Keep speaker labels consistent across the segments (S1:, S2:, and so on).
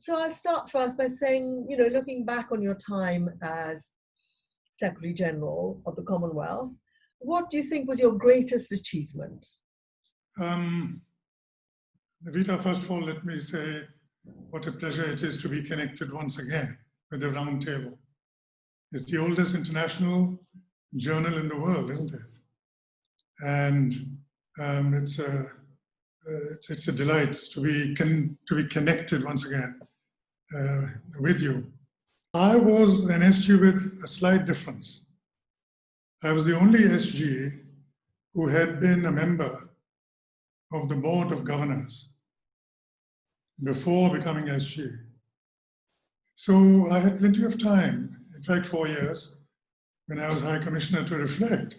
S1: So I'll start first by saying, you know, looking back on your time as Secretary General of the Commonwealth, what do you think was your greatest achievement?
S2: Rita, first of all, let me say what a pleasure it is to be connected once again with the Round Table. It's the oldest international journal in the world, isn't it? And it's a delight to be connected once again with you. I was an SG with a slight difference. I was the only SG who had been a member of the Board of Governors before becoming SG. So I had plenty of time, in fact 4 years, when I was High Commissioner, to reflect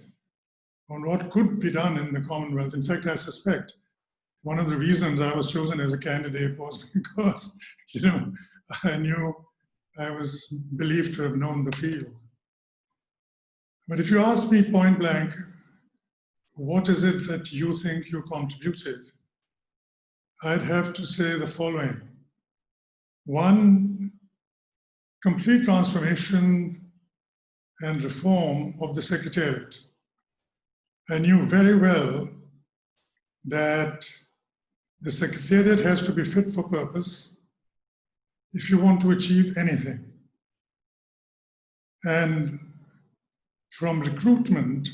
S2: on what could be done in the Commonwealth. In fact, I suspect one of the reasons I was chosen as a candidate was because, you know, I knew I was believed to have known the field. But if you ask me point blank, what is it that you think you contributed? I'd have to say the following. One, complete transformation and reform of the Secretariat. I knew very well that the Secretariat has to be fit for purpose if you want to achieve anything. And from recruitment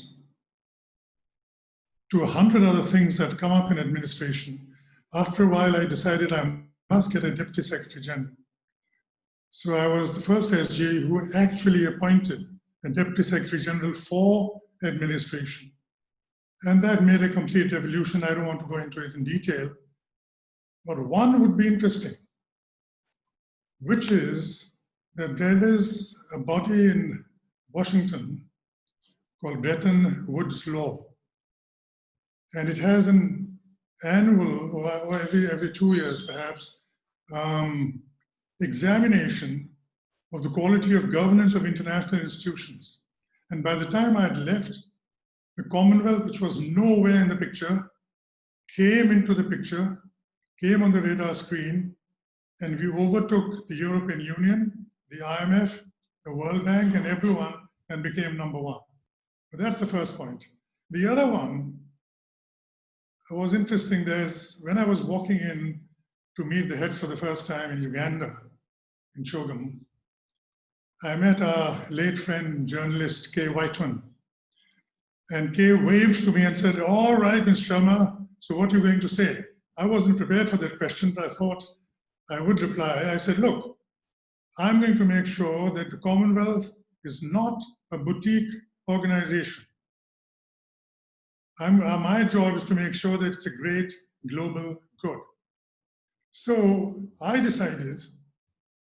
S2: to 100 other things that come up in administration, after a while I decided I must get a Deputy Secretary General. So I was the first SG who actually appointed a Deputy Secretary General for administration. And that made a complete evolution. I don't want to go into it in detail, but one would be interesting, which is that there is a body in Washington called Bretton Woods Law. And it has an annual, or every 2 years perhaps, examination of the quality of governance of international institutions. And by the time I had left, the Commonwealth, which was nowhere in the picture, came into the picture, came on the radar screen, and we overtook the European Union, the IMF, the World Bank, and everyone, and became number one. But that's the first point. The other one was interesting. When I was walking in to meet the heads for the first time in Uganda, in Chogam, I met our late friend, journalist Kay Whiteman. And Kay waved to me and said, "All right, Ms. Sharma, so what are you going to say?" I wasn't prepared for that question, but I thought I would reply. I said, "Look, I'm going to make sure that the Commonwealth is not a boutique organization. My job is to make sure that it's a great global good." So I decided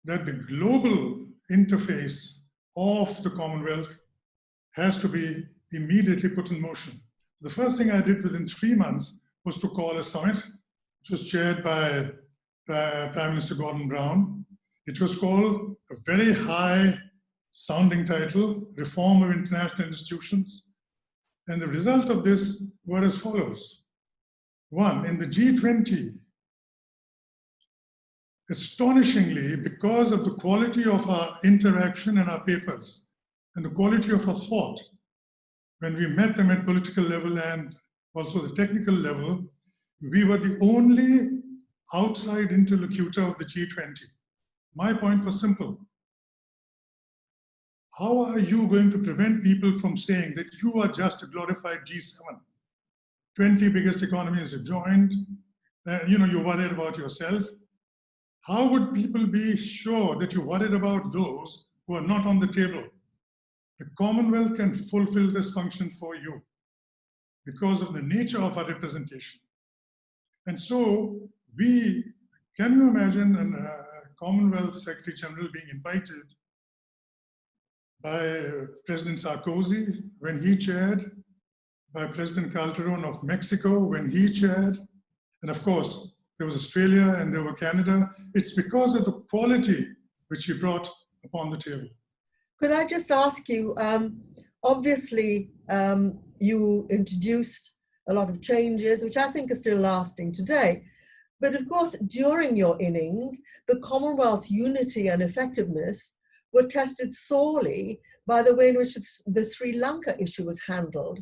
S2: that the global interface of the Commonwealth has to be immediately put in motion. The first thing I did within 3 months was to call a summit, which was chaired by Prime Minister Gordon Brown. It was called a very high sounding title, Reform of International Institutions. And the result of this were as follows. One, in the G20, astonishingly, because of the quality of our interaction and our papers, and the quality of our thought, when we met them at political level and also the technical level, we were the only outside interlocutor of the G20. My point was simple. How are you going to prevent people from saying that you are just a glorified G7? 20 biggest economies have joined, you're worried about yourself. How would people be sure that you're worried about those who are not on the table? The Commonwealth can fulfill this function for you because of the nature of our representation. And so can you imagine a Commonwealth Secretary General being invited by President Sarkozy when he chaired, by President Calderon of Mexico when he chaired, and of course, there was Australia and there were Canada. It's because of the quality which he brought upon the table.
S1: Could I just ask you, obviously, you introduced a lot of changes, which I think are still lasting today. But of course, during your innings, the Commonwealth unity and effectiveness were tested sorely by the way in which the Sri Lanka issue was handled.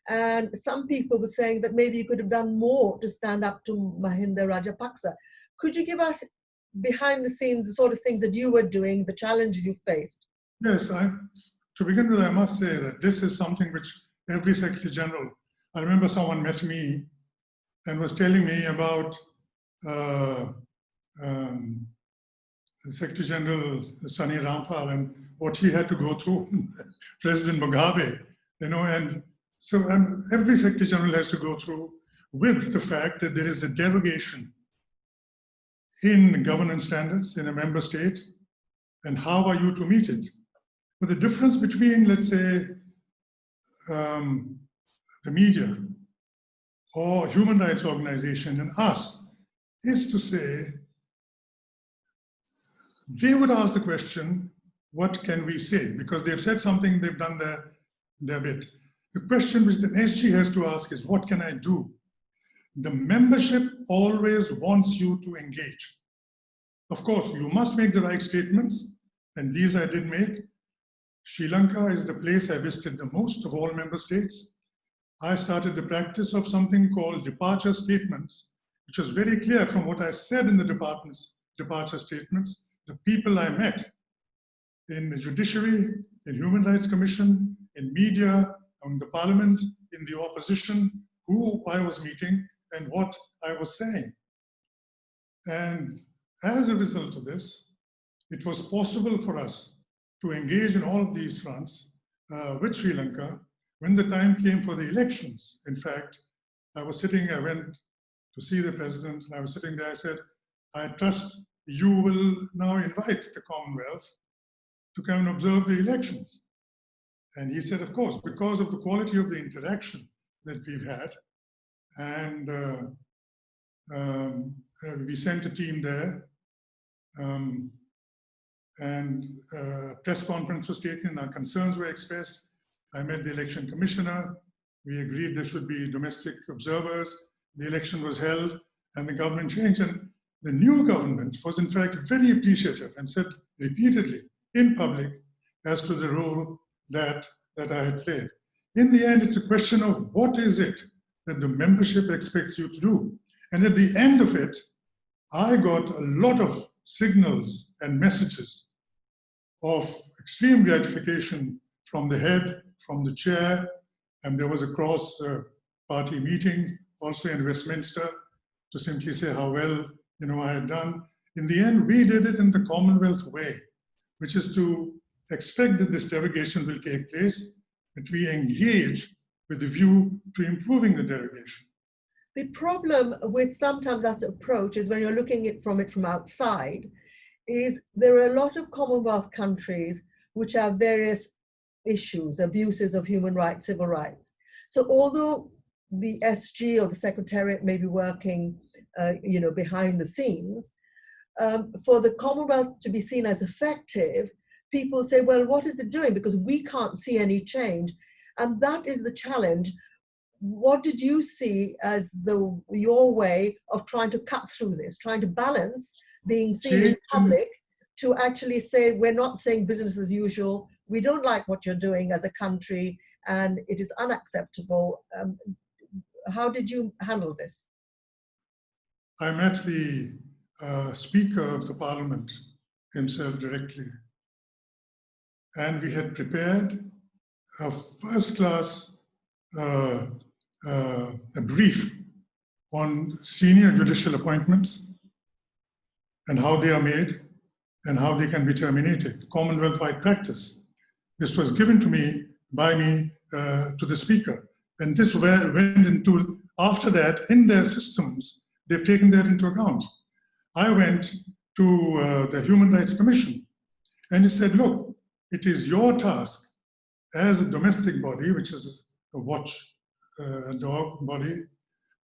S1: And some people were saying that maybe you could have done more to stand up to Mahinda Rajapaksa. Could you give us behind the scenes the sort of things that you were doing, the challenges you faced?
S2: Yes, to begin with, I must say that this is something which every Secretary General, I remember someone met me and was telling me about Secretary General Sunny Rampal and what he had to go through, President Mugabe, and so every Secretary General has to go through with the fact that there is a derogation in governance standards in a member state, and how are you to meet it? But the difference between, let's say, the media or human rights organization and us is to say, they would ask the question, what can we say? Because they've said something, they've done their bit. The question which the SG has to ask is, what can I do? The membership always wants you to engage. Of course, you must make the right statements, and these I did make. Sri Lanka is the place I visited the most of all member states. I started the practice of something called departure statements, which was very clear from what I said in the departure statements, the people I met in the judiciary, in Human Rights Commission, in media, in the parliament, in the opposition, who I was meeting and what I was saying. And as a result of this, it was possible for us to engage in all of these fronts with Sri Lanka when the time came for the elections. In fact, I went to see the president, and I was sitting there, I said, I trust you will now invite the Commonwealth to come and observe the elections. And he said, of course, because of the quality of the interaction that we've had. And we sent a team there. And a press conference was taken, our concerns were expressed. I met the election commissioner. We agreed there should be domestic observers. The election was held and the government changed. And the new government was in fact very appreciative and said repeatedly in public as to the role that I had played. In the end, it's a question of what is it that the membership expects you to do. And at the end of it, I got a lot of signals and messages of extreme gratification from the head, from the chair, and there was a cross-party meeting also in Westminster to simply say how well I had done. In the end, we did it in the Commonwealth way, which is to expect that this derogation will take place, that we engage with a view to improving the derogation.
S1: The problem with sometimes that approach is when you're looking at it from outside, is there are a lot of Commonwealth countries which have various issues, abuses of human rights, civil rights. So although the SG or the Secretariat may be working behind the scenes, for the Commonwealth to be seen as effective, people say, well, what is it doing? Because we can't see any change. And that is the challenge. What did you see as your way of trying to cut through this, trying to balance being seen in public to actually say, we're not saying business as usual, we don't like what you're doing as a country, and it is unacceptable. How did you handle this?
S2: I met the Speaker of the Parliament himself directly, and we had prepared a first-class a brief on senior judicial appointments and how they are made and how they can be terminated, Commonwealth-wide practice. This was given to me by me to the Speaker. And this went into, after that, in their systems, they've taken that into account. I went to the Human Rights Commission and he said, look, it is your task as a domestic body, which is a watchdog body,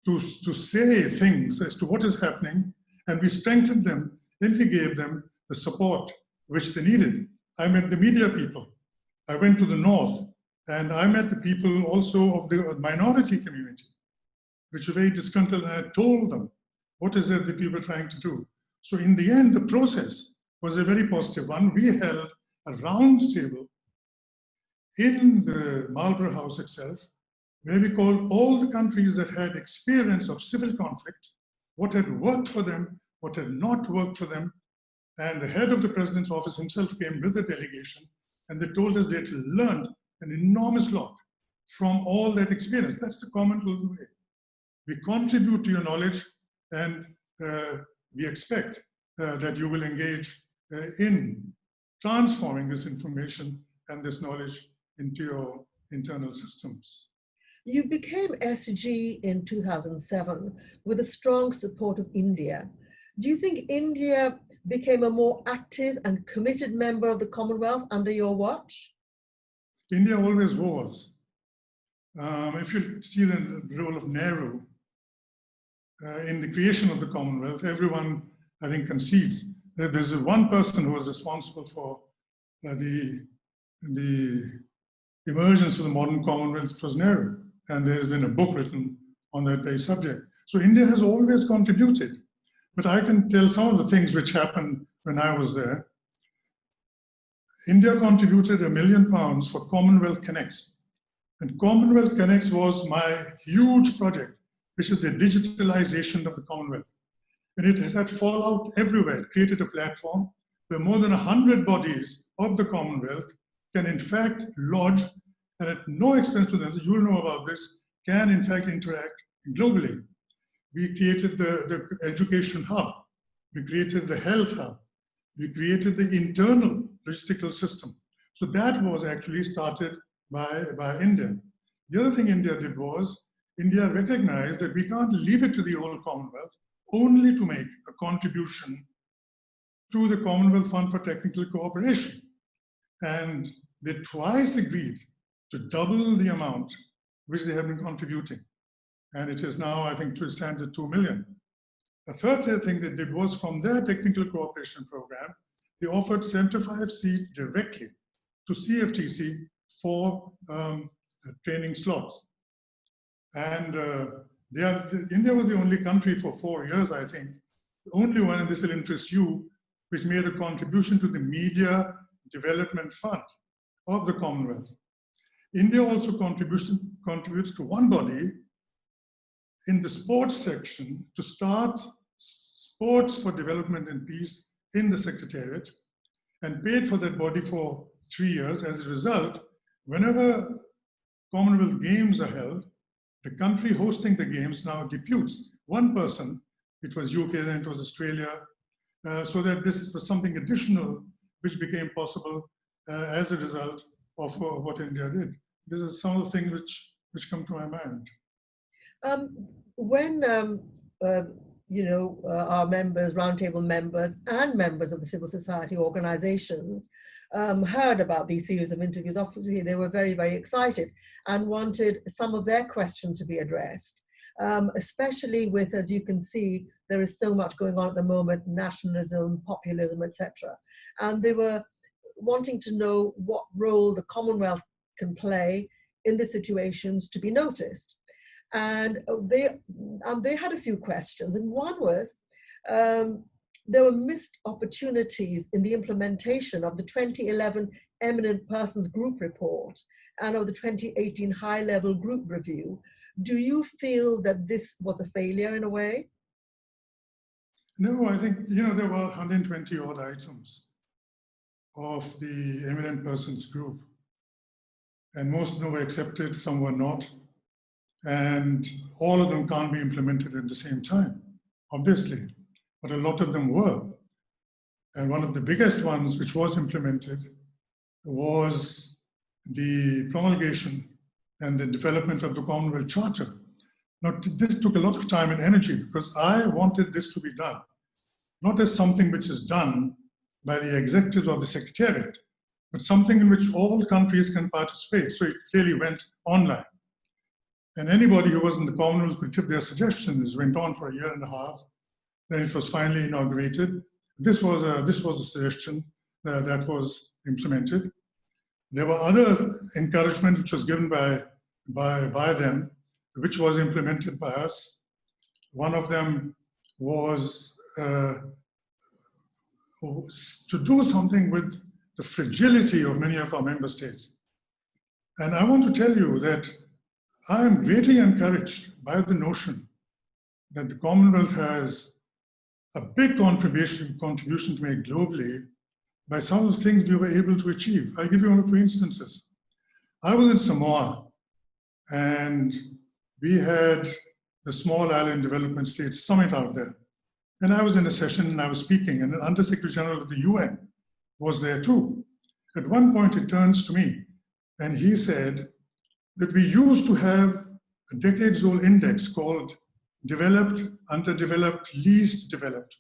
S2: to say things as to what is happening, and we strengthened them and we gave them the support which they needed. I met the media people. I went to the north and I met the people also of the minority community, which were very disgruntled, and I told them What is it that we were trying to do? So in the end, the process was a very positive one. We held a round table in the Marlborough House itself, where we called all the countries that had experience of civil conflict, what had worked for them, what had not worked for them. And the head of the president's office himself came with a delegation, and they told us they had learned an enormous lot from all that experience. That's the Commonwealth way. We contribute to your knowledge, and we expect that you will engage in transforming this information and this knowledge into your internal systems.
S1: You became SG in 2007 with the strong support of India. Do you think India became a more active and committed member of the Commonwealth under your watch?
S2: India always was. If you see the role of Nehru in the creation of the Commonwealth, everyone, I think, concedes that there's one person who was responsible for the emergence of the modern Commonwealth. It was Nehru. And there's been a book written on that very subject. So India has always contributed. But I can tell some of the things which happened when I was there. India contributed £1 million for Commonwealth Connects. And Commonwealth Connects was my huge project, which is the digitalization of the Commonwealth. And it has had fallout everywhere. It created a platform where more than 100 bodies of the Commonwealth can in fact lodge, and at no expense to them, so you'll know about this, can in fact interact globally. We created the education hub. We created the health hub. We created the internal logistical system. So that was actually started by India. The other thing India did was, India recognized that we can't leave it to the old Commonwealth only to make a contribution to the Commonwealth Fund for Technical Cooperation. And they twice agreed to double the amount which they have been contributing. And it is now, I think, it stands at 2 million. A third thing they did was, from their technical cooperation program, they offered 75 seats directly to CFTC for training slots. And India was the only country for 4 years, I think, the only one, and this will interest you, which made a contribution to the Media Development Fund of the Commonwealth. India also contributes to one body in the sports section to start Sports for Development and Peace in the Secretariat, and paid for that body for 3 years. As a result, whenever Commonwealth Games are held, the country hosting the games now deputes one person. It was UK, then it was Australia, so that this was something additional which became possible as a result of what India did. This is some of the things which come to my mind.
S1: When our members, roundtable members, and members of the civil society organizations heard about these series of interviews, obviously they were very, very excited and wanted some of their questions to be addressed, especially with, as you can see, there is so much going on at the moment, nationalism, populism, etc. And they were wanting to know what role the Commonwealth can play in the situations to be noticed. And they had a few questions, and one was, there were missed opportunities in the implementation of the 2011 Eminent Persons Group Report and of the 2018 High Level Group Review. Do you feel that this was a failure in a way?
S2: No, I think, there were 120 odd items of the Eminent Persons Group, and most of them were accepted, some were not. And all of them can't be implemented at the same time, obviously, but a lot of them were. And one of the biggest ones which was implemented was the promulgation and the development of the Commonwealth Charter. Now, this took a lot of time and energy because I wanted this to be done, not as something which is done by the executives of the Secretariat, but something in which all countries can participate. So it really went online. And anybody who was in the Commonwealth could give their suggestions. It went on for 1.5 years. Then it was finally inaugurated. This was a suggestion that was implemented. There were other encouragement which was given by them, which was implemented by us. One of them was to do something with the fragility of many of our member states. And I want to tell you that I am greatly encouraged by the notion that the Commonwealth has a big contribution to make globally by some of the things we were able to achieve. I'll give you one or two instances. I was in Samoa, and we had the Small Island Development States Summit out there. And I was in a session and I was speaking, and the Under-Secretary General of the UN was there too. At one point, he turns to me and he said that we used to have a decades-old index called developed, underdeveloped, least developed.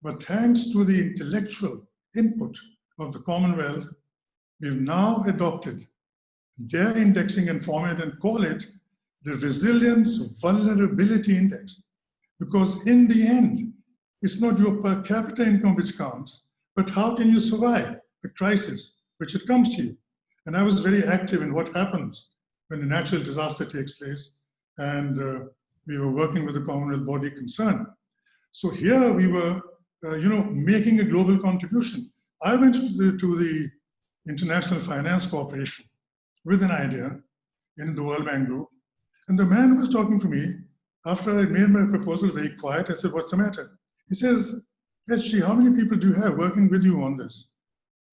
S2: But thanks to the intellectual input of the Commonwealth, we've now adopted their indexing and format and call it the Resilience Vulnerability Index. Because in the end, it's not your per capita income which counts, but how can you survive a crisis which it comes to you? And I was very active in what happens when a natural disaster takes place, and we were working with the Commonwealth body concerned. So here we were, making a global contribution. I went to the International Finance Corporation with an idea in the World Bank Group, and the man who was talking to me, after I made my proposal very quiet, I said, "What's the matter?" He says, "SG, how many people do you have working with you on this?"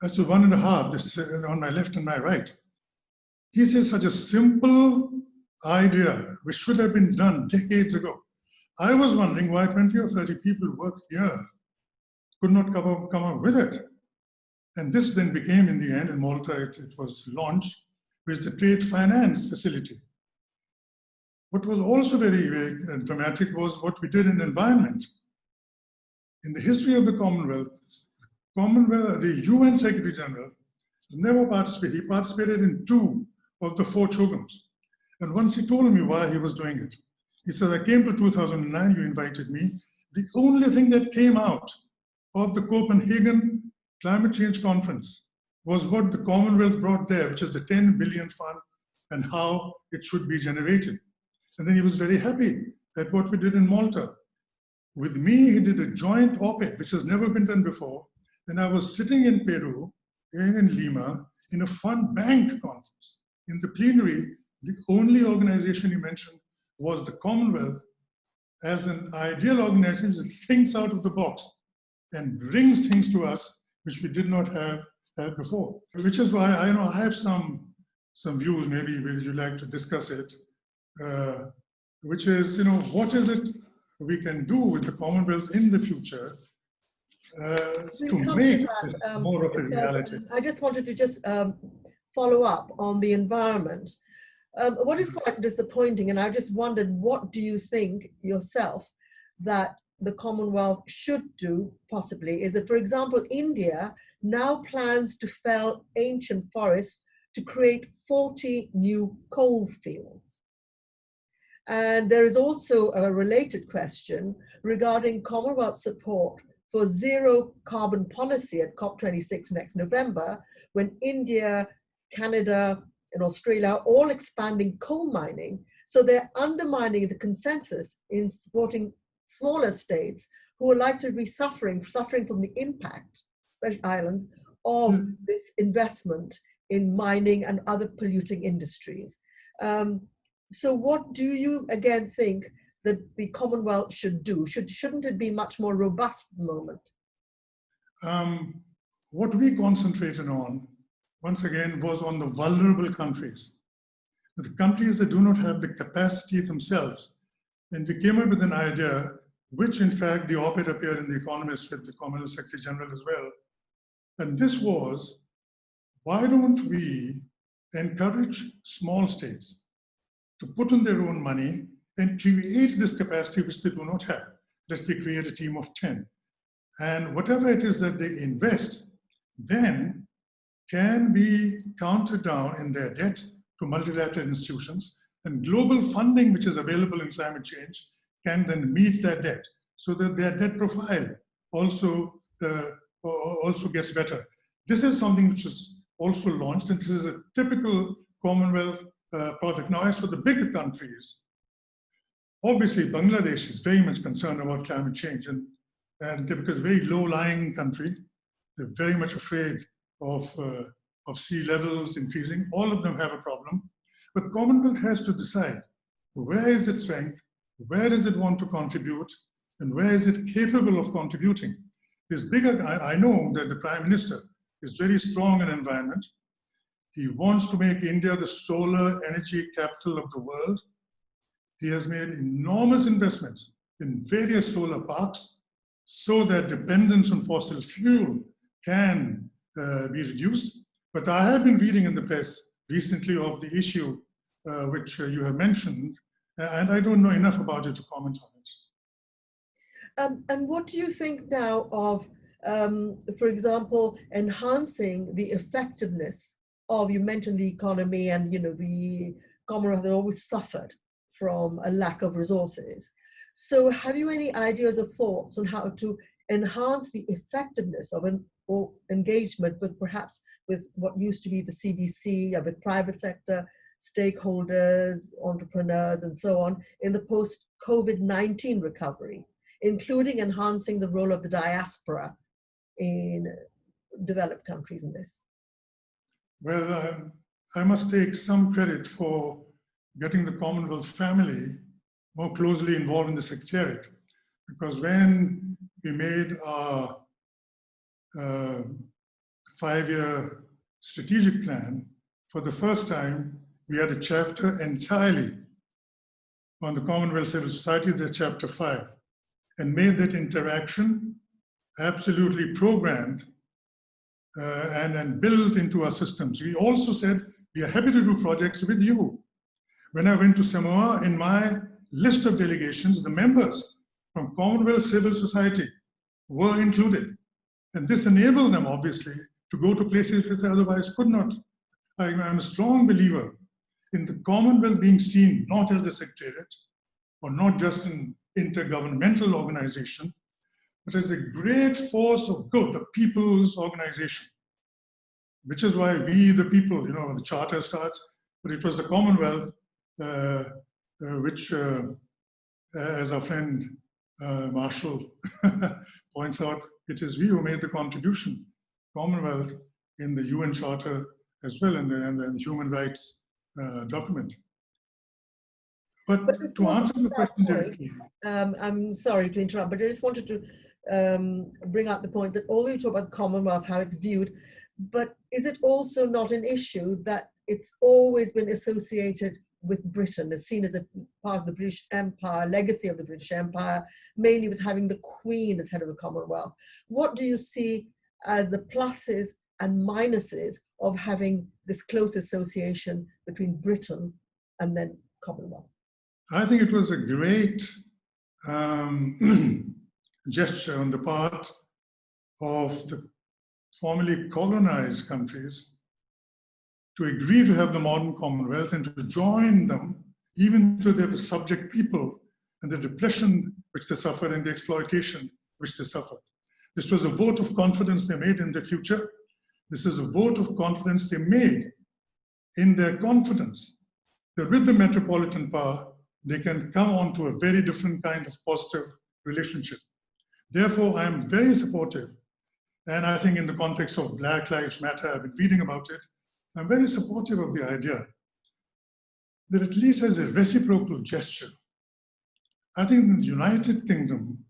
S2: I said, 1.5, this on my left and my right. He says, "Such a simple idea, which should have been done decades ago. I was wondering why 20 or 30 people worked here could not come up with it." And this then became, in the end, in Malta, it was launched, with the trade finance facility. What was also very, very dramatic was what we did in environment. In the history of the Commonwealth, the UN Secretary General has never participated. He participated in 2 of the 4 chogams. And once he told me why he was doing it. He said, "I came to 2009, you invited me. The only thing that came out of the Copenhagen Climate Change Conference was what the Commonwealth brought there, which is the 10 billion fund and how it should be generated." And then he was very happy at what we did in Malta. With me, he did a joint op-ed, which has never been done before. And I was sitting in Peru, in Lima, in a fund bank conference. In the plenary, the only organization he mentioned was the Commonwealth as an ideal organization that thinks out of the box and brings things to us which we did not have before. Which is why I have some views, maybe would you like to discuss it, which is, what is it we can do with the Commonwealth in the future to make this more of a reality.
S1: I just wanted to follow up on the environment. What is quite disappointing, and I just wondered, what do you think yourself that the Commonwealth should do, possibly, is that, for example, India now plans to fell ancient forests to create 40 new coal fields. And there is also a related question regarding Commonwealth support for zero carbon policy at COP26 next November, when India, Canada, and Australia are all expanding coal mining. So they're undermining the consensus in supporting smaller states who are likely to be suffering from the impact, especially islands, of this investment in mining and other polluting industries. So what do you, again, think that the Commonwealth should do? Shouldn't it be much more robust at the moment?
S2: What we concentrated on, once again, was on the vulnerable countries. The countries that do not have the capacity themselves. And we came up with an idea, which in fact the op-ed appeared in The Economist with the Commonwealth Secretary General as well. And this was, why don't we encourage small states to put in their own money and create this capacity which they do not have. Let's say create a team of 10. And whatever it is that they invest, then can be counted down in their debt to multilateral institutions, and global funding which is available in climate change can then meet that debt, so that their debt profile also gets better. This is something which is also launched, and this is a typical Commonwealth product. Now, as for the bigger countries, obviously, Bangladesh is very much concerned about climate change, and because very low-lying country, they're very much afraid of sea levels increasing. All of them have a problem. But the Commonwealth has to decide where is its strength, where does it want to contribute, and where is it capable of contributing. This bigger, I know that the Prime Minister is very strong in environment. He wants to make India the solar energy capital of the world. He has made enormous investments in various solar parks so that dependence on fossil fuel can be reduced. But I have been reading in the press recently of the issue which you have mentioned, and I don't know enough about it to comment on it.
S1: And what do you think now of, for example, enhancing the effectiveness of, you mentioned the economy, and the Commonwealth had always suffered from a lack of resources. So have you any ideas or thoughts on how to enhance the effectiveness of an engagement with perhaps with what used to be the CBC, with private sector, stakeholders, entrepreneurs, and so on, in the post-COVID-19 recovery, including enhancing the role of the diaspora in developed countries in this?
S2: Well, I must take some credit for getting the Commonwealth family more closely involved in the Secretariat, because when we made our 5-year strategic plan, for the first time, we had a chapter entirely on the Commonwealth Civil Society, the chapter 5, and made that interaction absolutely programmed and built into our systems. We also said, we are happy to do projects with you. When I went to Samoa, in my list of delegations, the members from Commonwealth Civil Society were included. And this enabled them, obviously, to go to places which they otherwise could not. I'm a strong believer in the Commonwealth being seen not as the Secretariat, or not just an intergovernmental organization, but as a great force of good, the people's organization. Which is why we, the people, the charter starts, but it was the Commonwealth which, as our friend Marshall points out, it is we who made the contribution, Commonwealth, in the UN Charter as well, and the human rights document. But to answer the question directly,
S1: I'm sorry to interrupt, but I just wanted to bring out the point that although you talk about the Commonwealth, how it's viewed, but is it also not an issue that it's always been associated with Britain, is seen as a part of the British Empire, legacy of the British Empire, mainly with having the Queen as head of the Commonwealth? What do you see as the pluses and minuses of having this close association between Britain and then Commonwealth?
S2: I think it was a great gesture on the part of the formerly colonized countries to agree to have the modern Commonwealth and to join them, even though they were subject people and the depression which they suffered and the exploitation which they suffered. This was a vote of confidence they made in the future. This is a vote of confidence they made in their confidence that with the metropolitan power, they can come on to a very different kind of positive relationship. Therefore, I am very supportive. And I think in the context of Black Lives Matter, I've been reading about it, I'm very supportive of the idea that at least as a reciprocal gesture, I think in the United Kingdom,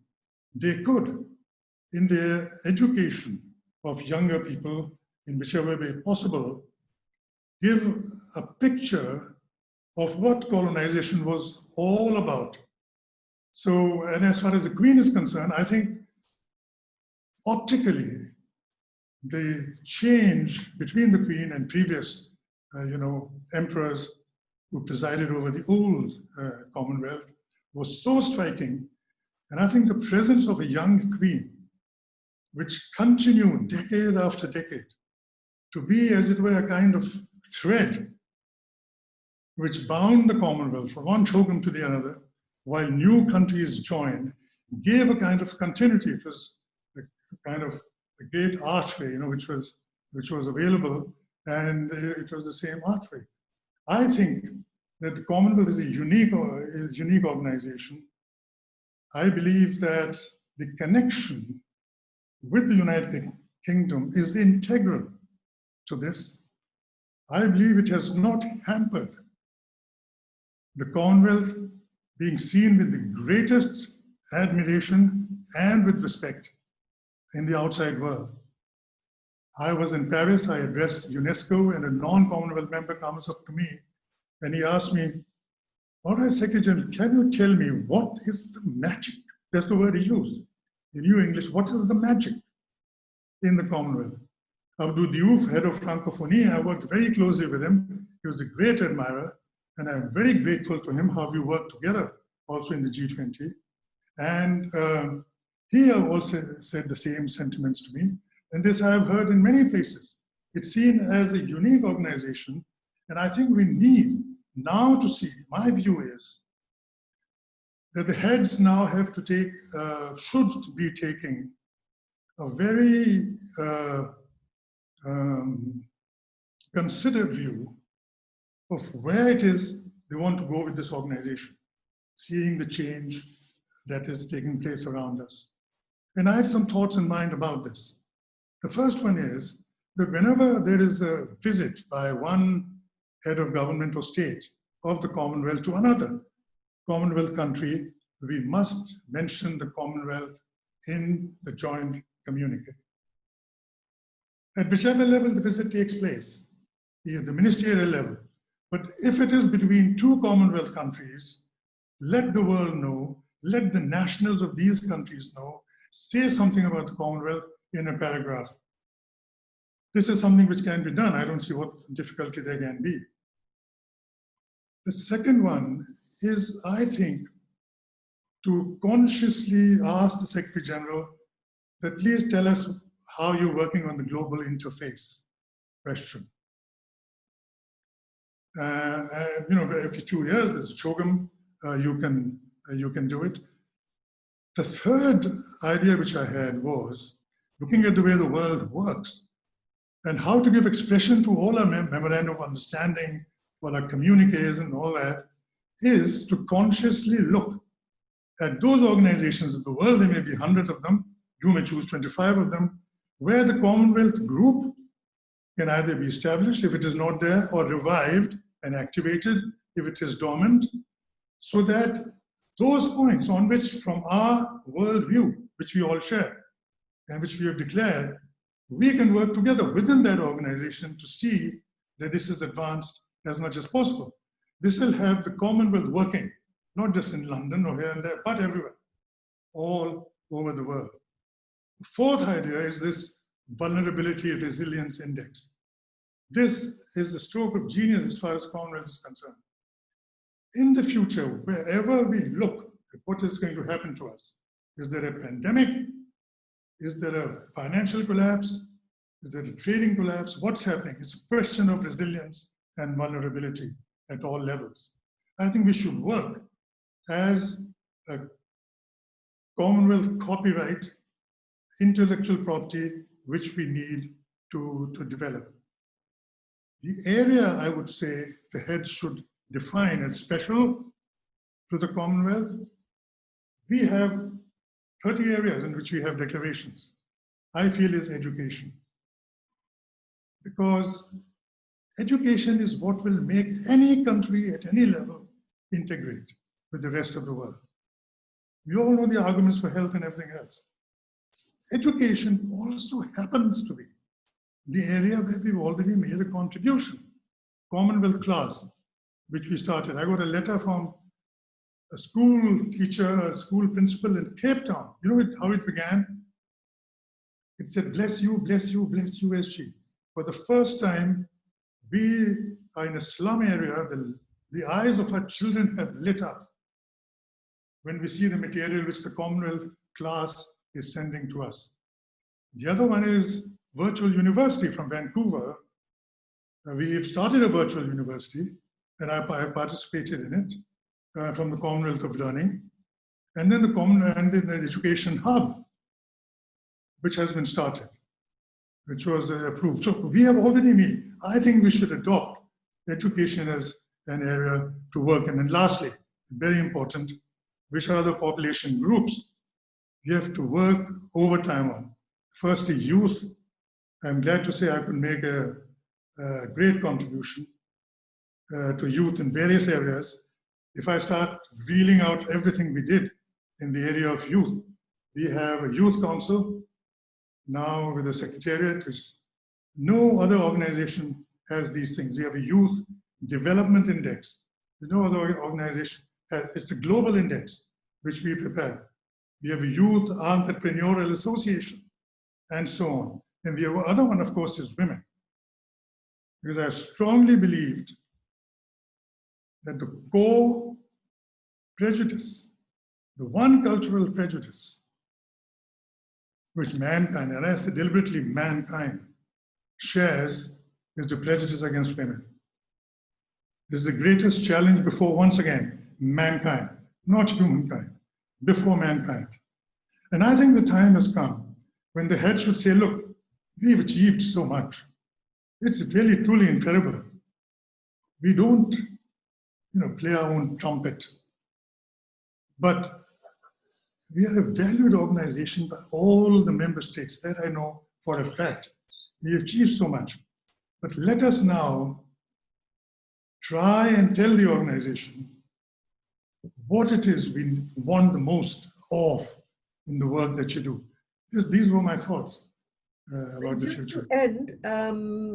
S2: they could, in their education of younger people, in whichever way possible, give a picture of what colonization was all about. So, and as far as the Queen is concerned, I think optically, the change between the Queen and previous, emperors who presided over the old Commonwealth was so striking. And I think the presence of a young Queen, which continued decade after decade, to be, as it were, a kind of thread which bound the Commonwealth from one shogun to the other, while new countries joined, gave a kind of continuity. It was a kind of a great archway, which was available, and it was the same archway. I think that the Commonwealth is a unique organization. I believe that the connection with the United Kingdom is integral to this. I believe it has not hampered the Commonwealth being seen with the greatest admiration and with respect in the outside world. I was in Paris, I addressed UNESCO, and a non-Commonwealth member comes up to me and he asked me, all right, Secretary General, can you tell me what is the magic? That's the word he used. In New English, what is the magic in the Commonwealth? Abdou Diouf, head of Francophonie, I worked very closely with him. He was a great admirer, and I'm very grateful to him how we worked together also in the G20. And he also said the same sentiments to me. And this I have heard in many places. It's seen as a unique organization. And I think we need now to see, my view is, that the heads now have to take, should be taking a very considered view of where it is they want to go with this organization, seeing the change that is taking place around us. And I had some thoughts in mind about this. The first one is that whenever there is a visit by one head of government or state of the Commonwealth to another Commonwealth country, we must mention the Commonwealth in the joint communique. At whichever level the visit takes place, the ministerial level, but if it is between two Commonwealth countries, let the world know, let the nationals of these countries know, say something about the Commonwealth in a paragraph. This is something which can be done. I don't see what difficulty there can be. The second one is, I think, to consciously ask the Secretary General that please tell us how you're working on the global interface question. Every 2 years, there's a CHOGM, you can do it. The third idea which I had was looking at the way the world works and how to give expression to all our memorandum of understanding, all our communiques and all that, is to consciously look at those organizations in the world. There may be hundreds of them, you may choose 25 of them, where the Commonwealth group can either be established if it is not there, or revived and activated if it is dormant, so that those points on which, from our worldview, which we all share and which we have declared, we can work together within that organization to see that this is advanced as much as possible. This will have the Commonwealth working, not just in London or here and there, but everywhere, all over the world. The fourth idea is this vulnerability resilience index. This is a stroke of genius as far as Commonwealth is concerned. In the future, wherever we look at what is going to happen to us, is there a pandemic? Is there a financial collapse? Is there a trading collapse? What's happening? It's a question of resilience and vulnerability at all levels. I think we should work as a Commonwealth copyright, intellectual property, which we need to develop. The area I would say the heads should define as special to the Commonwealth, we have 30 areas in which we have declarations. I feel is education. Because education is what will make any country at any level integrate with the rest of the world. We all know the arguments for health and everything else. Education also happens to be the area where we've already made a contribution. Commonwealth class, which we started. I got a letter from a school teacher, a school principal in Cape Town. You know how it began? It said, bless you, bless you, bless you, SG. For the first time, we are in a slum area. The eyes of our children have lit up when we see the material which the Commonwealth class is sending to us. The other one is virtual university from Vancouver. We've started a virtual university, and I have participated in it from the Commonwealth of Learning. And then the education hub, which has been started, which was approved. So we have already made. I think we should adopt education as an area to work in. And lastly, very important, which are the population groups we have to work overtime on? Firstly, youth. I'm glad to say I could make a great contribution to youth in various areas. If I start reeling out everything we did in the area of youth, we have a youth council now with a secretariat, which no other organization has these things. We have a youth development index. No other organization has. It's a global index which we prepare. We have a youth entrepreneurial association and so on. And the other one, of course, is women. Because I strongly believed that the core prejudice, the one cultural prejudice which mankind, and I say deliberately mankind, shares is the prejudice against women. This is the greatest challenge before, once again, mankind, not humankind, before mankind. And I think the time has come when the head should say, look, we've achieved so much. It's really, truly incredible. We don't, play our own trumpet. But we are a valued organization by all the member states. That I know for a fact. We achieved so much. But let us now try and tell the organization what it is we want the most of in the work that you do. These were my thoughts about the future.
S1: And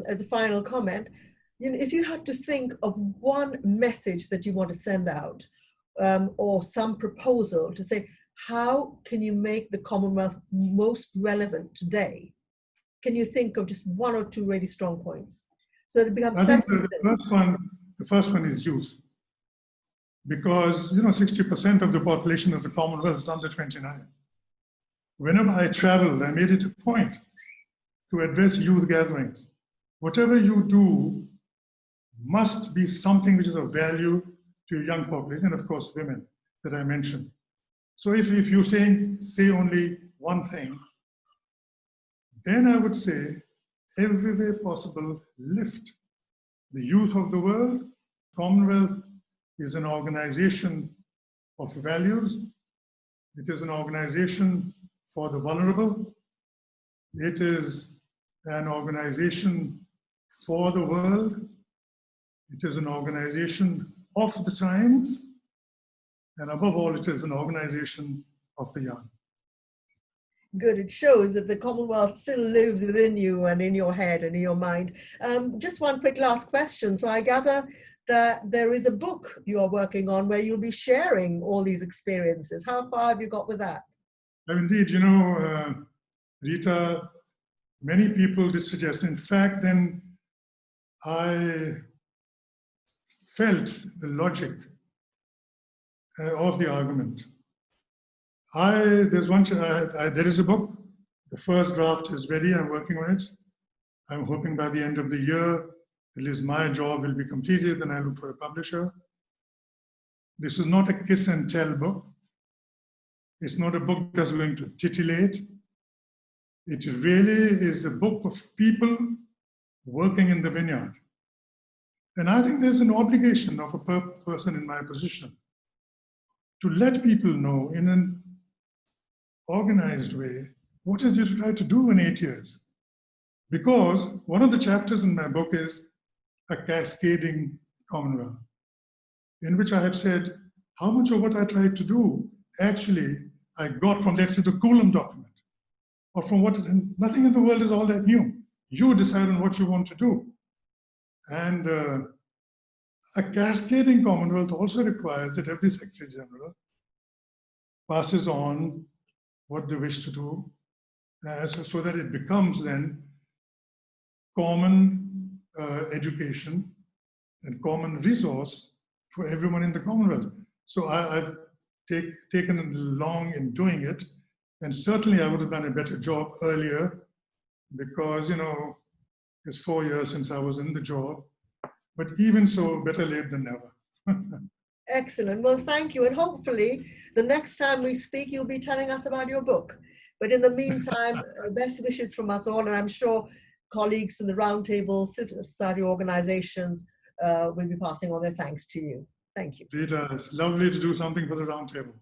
S1: as a final comment, if you had to think of one message that you want to send out, or some proposal to say, how can you make the Commonwealth most relevant today? Can you think of just one or two really strong points so that it becomes?
S2: I think the first one is youth, because 60% of the population of the Commonwealth is under 29. Whenever I traveled, I made it a point to address youth gatherings. Whatever you do must be something which is of value to your young population, and of course women that I mentioned. So if you say only one thing, then I would say every way possible, lift the youth of the world. Commonwealth is an organization of values. It is an organization for the vulnerable. It is an organization for the world. It is an organization of the times. And above all, it is an organization of the young.
S1: Good. It shows that the Commonwealth still lives within you and in your head and in your mind. Just one quick last question. So I gather that there is a book you are working on where you'll be sharing all these experiences. How far have you got with that?
S2: Indeed, Rita, many people did suggest. In fact, then I felt the logic of the argument. There is a book. The first draft is ready. I'm working on it. I'm hoping by the end of the year, at least my job will be completed, then I'll look for a publisher. This is not a kiss and tell book. It's not a book that's going to titillate. It really is a book of people working in the vineyard. And I think there's an obligation of a person in my position to let people know in an organized way what is it try to do in 8 years. Because one of the chapters in my book is a cascading Commonwealth, in which I have said how much of what I tried to do actually I got from, let's say, the Coulomb document, or from nothing in the world is all that new. You decide on what you want to do. And a cascading Commonwealth also requires that every Secretary General passes on what they wish to do, so that it becomes then common education and common resource for everyone in the Commonwealth. So I've taken long in doing it, and certainly I would have done a better job earlier, because it's 4 years since I was in the job. But even so, better late than never.
S1: Excellent. Well, thank you. And hopefully the next time we speak, you'll be telling us about your book. But in the meantime, best wishes from us all. And I'm sure colleagues in the Roundtable, civil society organizations will be passing on their thanks to you. Thank you.
S2: Rita, it's lovely to do something for the roundtable.